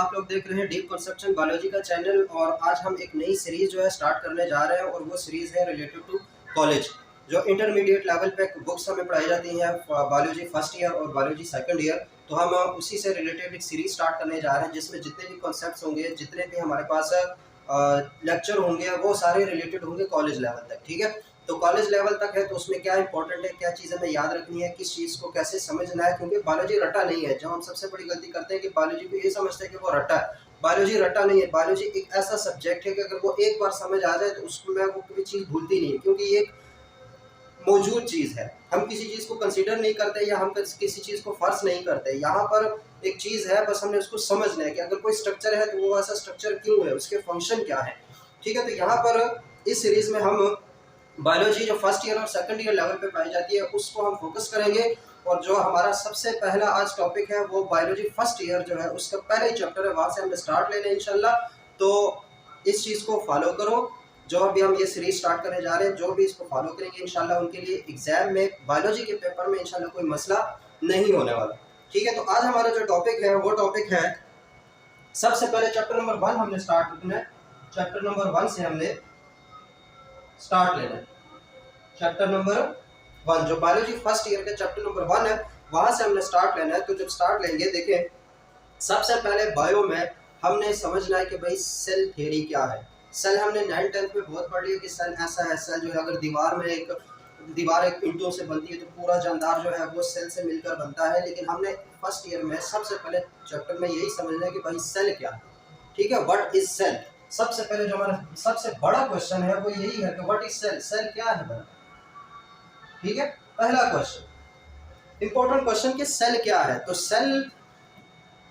आप लोग देख रहे हैं डीप कंस्ट्रक्शन बायोलॉजी का चैनल और आज हम एक नई सीरीज जो है स्टार्ट करने जा रहे हैं और वो सीरीज है रिलेटेड टू कॉलेज। जो इंटरमीडिएट लेवल पे बुक्स हमें पढ़ाई जाती हैं बायोलॉजी फर्स्ट ईयर और बायोलॉजी सेकंड ईयर, तो हम उसी से रिलेटेड एक सीरीज स्टार्ट करने जा रहे हैं जिसमें जितने भी कॉन्सेप्ट्स होंगे, जितने भी हमारे पास लेक्चर होंगे वो सारे रिलेटेड होंगे कॉलेज लेवल तक। ठीक है, तो कॉलेज लेवल तक है तो उसमें क्या इंपॉर्टेंट है, क्या चीज़ हमें याद रखनी है, किस चीज़ को कैसे समझना है, क्योंकि बायोलॉजी रटा नहीं है। जो हम सबसे बड़ी गलती करते हैं कि बायोलॉजी को ये समझते हैं कि वो रटा है। बायोलॉजी रटा नहीं है। बायोलॉजी एक ऐसा सब्जेक्ट है कि अगर वो एक बार समझ आ जाए तो उसमें वो कोई चीज़ भूलती नहीं है, क्योंकि ये एक मौजूद चीज़ है। हम किसी चीज़ को कंसीडर नहीं करते या हम किसी चीज़ को फर्ज नहीं करते। यहाँ पर एक चीज़ है, बस हमने उसको समझना है कि अगर कोई स्ट्रक्चर है तो वो ऐसा स्ट्रक्चर क्यों है, उसके फंक्शन क्या है। ठीक है, तो यहाँ पर इस सीरीज में हम बायोलॉजी जो फर्स्ट ईयर और सेकंड ईयर लेवल पे पाई जाती है उसको हम फोकस करेंगे। और जो हमारा सबसे पहला आज टॉपिक है वो बायोलॉजी फर्स्ट ईयर जो है उसका पहला ही चैप्टर है, वहाँ से हमने स्टार्ट लेना है इंशाल्लाह। तो इस चीज़ को फॉलो करो। जो अभी हम ये सीरीज स्टार्ट करने जा रहे हैं, जो भी इसको फॉलो करेंगे इंशाल्लाह उनके लिए एग्जाम में बायोलॉजी के पेपर में इंशाल्लाह कोई मसला नहीं होने वाला। ठीक है, तो आज हमारा जो टॉपिक है वो टॉपिक है, सबसे पहले चैप्टर नंबर 1 हमने स्टार्ट करना है। चैप्टर नंबर 1 से हमने स्टार्ट लेना है। चैप्टर नंबर 1 जो बायोलॉजी फर्स्ट ईयर का चैप्टर नंबर 1 है, वहां से हमने स्टार्ट लेना है। तो जब स्टार्ट लेंगे, देखें सबसे पहले बायो में हमने समझना है कि भाई सेल थ्योरी क्या है। सेल हमने 9th-10th में बहुत पढ़ लिया कि सेल ऐसा है। सेल जो है अगर दीवार एक ईंटों से बनती है तो पूरा जानदार जो है वो सेल से मिलकर बनता है। लेकिन हमने फर्स्ट ईयर में सबसे पहले चैप्टर में यही समझना है कि भाई सेल क्या है। ठीक है, व्हाट इज सेल। सबसे पहले जो हमारा सबसे बड़ा क्वेश्चन है वो यही है कि व्हाट इज सेल, सेल क्या है बना। ठीक है, पहला क्वेश्चन इंपॉर्टेंट क्वेश्चन कि सेल क्या है। तो सेल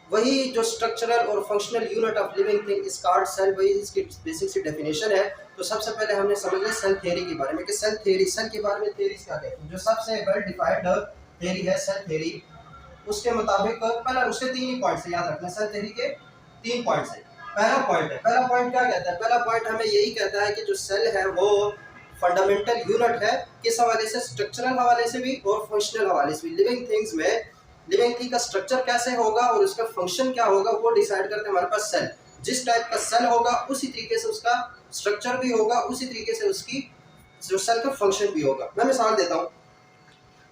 वही जो स्ट्रक्चरल और functional unit of living thing is called cell, वही इसकी बेसिक सी डेफिनेशन है। तो सबसे पहले हमने समझना सेल थ्योरी के बारे में कि सेल थ्योरी, सेल के बारे में थ्योरीज क्या कहते हैं। जो सबसे वेल डिफाइंड थ्योरी है सेल थ्योरी, उसके मुताबिक पहला उसके 3 ही पॉइंट्स याद रखना। सेल थ्योरी के 3 पॉइंट्स है। पहला पॉइंट क्या कहता है, पहला पॉइंट हमें यही कहता है कि जो सेल है वो फंडामेंटल यूनिट है। किस हवाले से, स्ट्रक्चरल हवाले से भी और फंक्शनल हवाले से भी। लिविंग थिंग्स में लिविंग थिंग का स्ट्रक्चर कैसे होगा और उसका फंक्शन क्या होगा वो डिसाइड करते हैं हमारे पास सेल। जिस टाइप का सेल होगा उसी तरीके से उसका स्ट्रक्चर भी होगा, उसी तरीके से उसकी जो सेल का फंक्शन भी होगा। मैं मिसाल देता हूँ,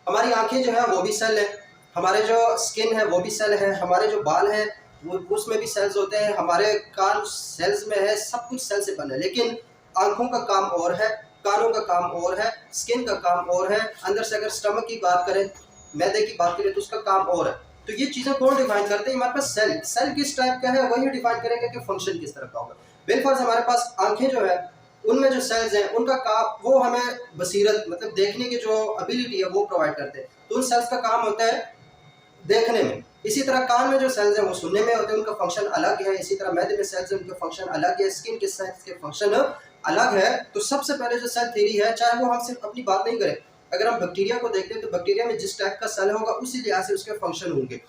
हमारी आंखें जो है वो भी सेल है, हमारे जो स्किन है वो भी सेल है, हमारे जो बाल हैं वो उसमें भी सेल्स होते हैं, हमारे कान सेल्स में है, सब कुछ सेल से बना है। लेकिन आंखों का काम और है, कानों का काम और है, स्किन का काम और है। अंदर से अगर स्टमक की बात करें, मैदे की बात करें तो उसका काम और है। तो ये चीज़ें कौन डिफाइन करते हैं, हमारे पास सेल। सेल किस टाइप का है वही डिफाइन करेंगे कि फंक्शन किस तरह का होगा। बिलफर्ज हमारे पास आंखें जो है उनमें जो सेल्स हैं उनका काम वो हमें बसीरत मतलब देखने की जो एबिलिटी है वो प्रोवाइड करते हैं। तो उन सेल्स का काम होता है देखने में। इसी तरह कान में जो सेल्स हैं वो सुनने में होते हैं, उनका फंक्शन अलग है। इसी तरह मैदे में सेल्स हैं, उनके फंक्शन अलग है। स्किन के सेल्स के फंक्शन अलग है। तो सबसे पहले जो सेल थ्योरी है, चाहे वो हम सिर्फ अपनी बात नहीं करें, अगर हम बैक्टीरिया को देखते हैं तो बैक्टीरिया में जिस टाइप का सेल होगा उसी लिहाज से उसके फंक्शन होंगे।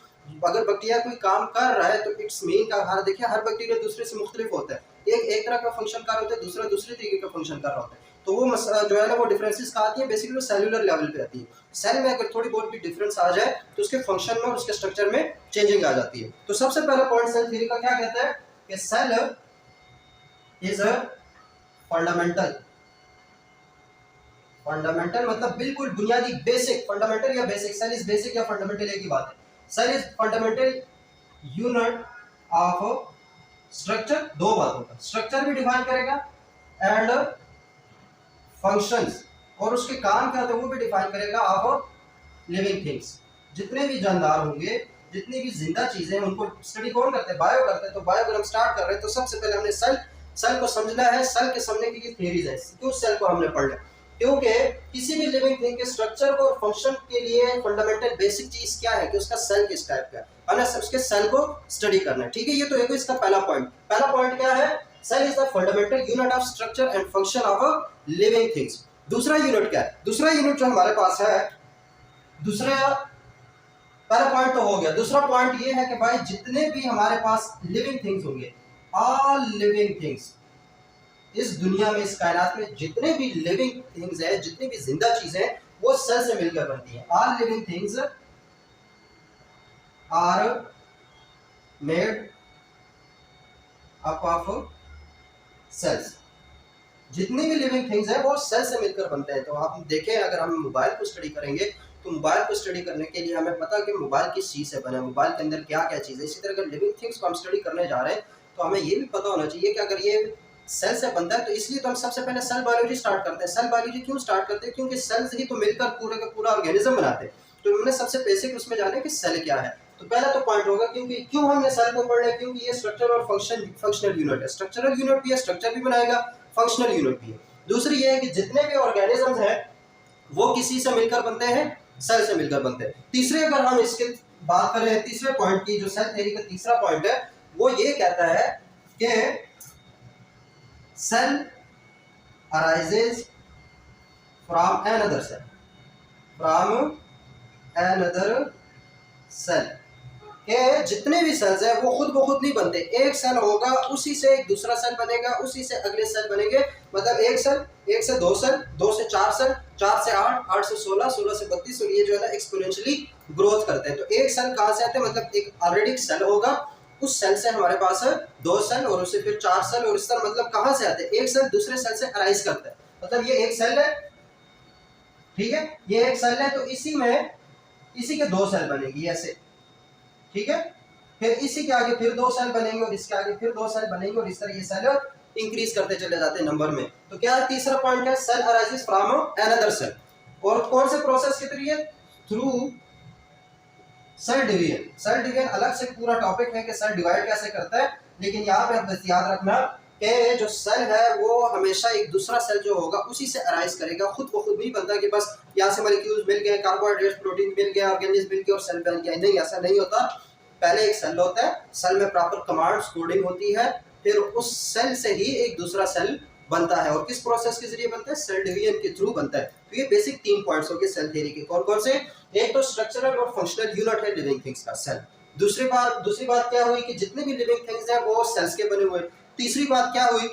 अगर बैक्टीरिया कोई काम कर रहा है तो इट्स मीन का हर देखिए हर बैक्टीरिया दूसरे से मुख्तलिफ होता है। एक तरह का फंक्शन कर रहा होता है, दूसरा दूसरे तरीके का फंक्शन कर रहा होता है। तो वो जो है ना वो डिफरेंसेस कहाँ आती है, बेसिकली वो सेलुलर लेवल पे आती है। सेल में अगर थोड़ी बहुत भी डिफरेंस आ जाए तो उसके फंक्शन में और उसके स्ट्रक्चर में चेंजिंग आ जाती है। तो सबसे पहला पॉइंट सेल थ्योरी का क्या कहता है कि cell is a fundamental. Fundamental मतलब बिल्कुल बुनियादी, बेसिक। फंडामेंटल या बेसिक, सेल इज बेसिक या फंडामेंटल एक ही बात है। Cell is fundamental unit of structure. दो बातों का स्ट्रक्चर भी डिफाइन करेगा एंड फंक्शंस, और उसके काम क्या होते हैं वो भी डिफाइन करेगा ऑफ लिविंग थिंग्स। जितने भी जानदार होंगे, जितनी भी जिंदा चीजें हैं उनको स्टडी कौन करते हैं, बायो करते हैं। तो बायो अगर हम स्टार्ट कर रहे हैं तो सबसे पहले हमने सेल को समझना है। सेल के समझने की थ्योरीज है, क्यों सेल को हमने पढ़ना है, क्योंकि किसी भी लिविंग थिंग के स्ट्रक्चर को और फंक्शन के लिए फंडामेंटल बेसिक चीज क्या है कि उसका सेल किस टाइप का है, हमें उसके सेल को स्टडी करना है। ठीक है, ये तो एक इसका पहला पॉइंट क्या है, cell is the fundamental unit of structure and function of living things. दूसरा यूनिट क्या है, दूसरा यूनिट जो हमारे पास है, पहला पॉइंट तो हो गया। दूसरा पॉइंट ये है कि भाई जितने भी हमारे पास लिविंग थिंग्स होंगे, ऑल लिविंग थिंग्स इस दुनिया में, इस कायनात में जितने भी लिविंग थिंग्स हैं, जितनी भी जिंदा चीजें हैं वो सेल से मिलकर बनती हैं। All living things are made up of cells. जितनी भी लिविंग थिंग्स हैं वो सेल से मिलकर बनते हैं। तो आप देखें, अगर हम मोबाइल को स्टडी करेंगे तो मोबाइल को स्टडी करने के लिए हमें पता है कि मोबाइल किस चीज़ से बना है, मोबाइल के अंदर क्या क्या चीज़ है। इसी तरह अगर लिविंग थिंग्स को हम स्टडी करने जा रहे हैं तो हमें ये भी पता होना चाहिए कि अगर ये सेल से बनता है तो इसलिए तो हम सबसे पहले सेल बायोलॉजी स्टार्ट करते हैं। सेल बायोलॉजी क्यों स्टार्ट करते हैं? क्योंकि सेल्स ही तो मिलकर पूरे का पूरा ऑर्गेनिज्म बनाते हैं। तो हमने सबसे बेसिक उसमें जाना कि सेल क्या है। तो पहला तो पॉइंट होगा क्योंकि क्यों हमने सेल को पढ़ना है, क्योंकि ये स्ट्रक्चर और फंक्शनल यूनिट है। स्ट्रक्चरल यूनिट भी है, स्ट्रक्चर भी बनाएगा, फंक्शनल यूनिट भी है। दूसरी ये है कि जितने भी ऑर्गेनिजम्स हैं वो किसी से मिलकर बनते हैं, सेल से मिलकर बनते हैं। तीसरे अगर हम इसके बात करें तीसरे पॉइंट की, जो सेल थ्योरी का तीसरा पॉइंट है वो ये कहता है कि cell arises from another cell, from another cell. कि जितने भी सेल्स हैं वो खुद ब खुद नहीं बनते। एक सेल होगा, उसी से एक दूसरा सेल बनेगा, उसी से अगले सेल बनेंगे। मतलब एक से दो सेल, 2 से 4 सेल, 4 से 8, 8 से 16, 16 से 32 और ये जो है ना एक्सपोनेंशियली ग्रोथ करते हैं। तो एक सेल कहाँ से आते हैं? मतलब एक ऑलरेडी सेल होगा, उस सेल से हमारे पास 2 सेल और उससे फिर 4 सेल और इस तरह। मतलब कहाँ से आते हैं? एक सेल दूसरे सेल से अराइज करता है। मतलब ये एक सेल है, ठीक है, ये एक सेल है, तो इसी के 2 सेल बनेगी ऐसे, ठीक है। फिर इसी के आगे फिर 2 सेल बनेंगे और इसके आगे फिर 2 सेल बनेंगे और इस तरह ये सेल इंक्रीज करते चले जाते हैं नंबर में। तो क्या है तीसरा पॉइंट है? Cell arises from another cell. और कौन से प्रोसेस के जरिए? Through cell division. Cell division अलग से पूरा टॉपिक है कि सेल डिवाइड कैसे करता है, लेकिन यहाँ पे बस याद रखना कि जो सेल है वो हमेशा एक दूसरा सेल जो होगा उसी से अराइज करेगा, खुद को खुद नहीं बनता कि बस यहाँ से मॉलिक्यूल्स मिल गए, कार्बोहाइड्रेट्स, प्रोटीन मिल गया, ऑर्गेनिज्म मिल गया और सेल बन गया। नहीं, ऐसा नहीं होता। पहले एक सेल होता है, सेल में प्रॉपर कमांड्स कोडिंग होती है, फिर उस सेल से ही एक दूसरा सेल बनता है। और किस प्रोसेस के जरिए बनता है? सेल डिवीजन के थ्रू बनता है। तो ये बेसिक 3 पॉइंट्स हो गए सेल थ्योरी के। कौन कौन से? एक तो स्ट्रक्चरल और फंक्शनल यूनिट है लिविंग थिंग्स का सेल। दूसरी बात क्या हुई कि जितने भी लिविंग थिंग्स हैं वो सेल्स के बने हुए। तीसरी बात क्या हुई?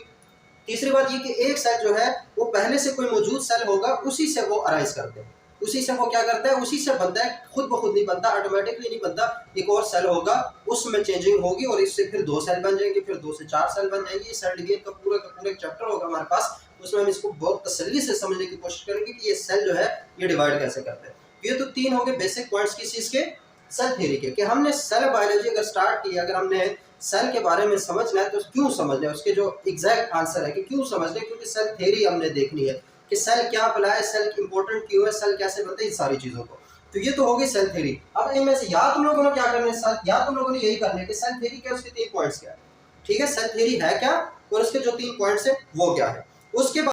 तीसरी बात ये कि एक सेल जो है वो पहले से कोई मौजूद सेल होगा, उसी से वो अराइज करते हैं, उसी से वो क्या करता है, उसी से बनता है, खुद ब खुद नहीं बनता, ऑटोमेटिकली नहीं बनता। एक और सेल होगा, उसमें चेंजिंग होगी और इससे फिर 2 सेल बन जाएंगे, फिर 2 से 4 सेल बन जाएंगे। सेल डिवीजन का पूरा एक चैप्टर होगा हमारे पास, उसमें हम इसको बहुत तसल्ली से समझने की कोशिश करेंगे कि ये सेल जो है ये डिवाइड कैसे करते हैं। ये तो 3 हो गए बेसिक पॉइंट्स किस चीज के? सेल थ्योरी के। कि हमने सेल बायोलॉजी अगर स्टार्ट की, अगर हमने सेल के बारे में समझना है तो क्यों समझना है, उसके जो एग्जैक्ट आंसर है कि क्यों समझना है, क्योंकि सेल थ्योरी हमने देखनी है कि सेल क्या भला है, सेल इंपॉर्टेंट क्यों है, सेल कैसे बनते हैं, इन सारी चीजों को। तो ये तो हो गई सेल थ्योरी। अब इनमें से या तुम लोगों ने क्या करना है, या तुम लोगों ने यही करना है कि सेल थ्योरी क्या, उसके 3 पॉइंट्स क्या है, ठीक है, सेल थ्योरी है क्या और उसके जो 3 पॉइंट्स है वो क्या है। उसके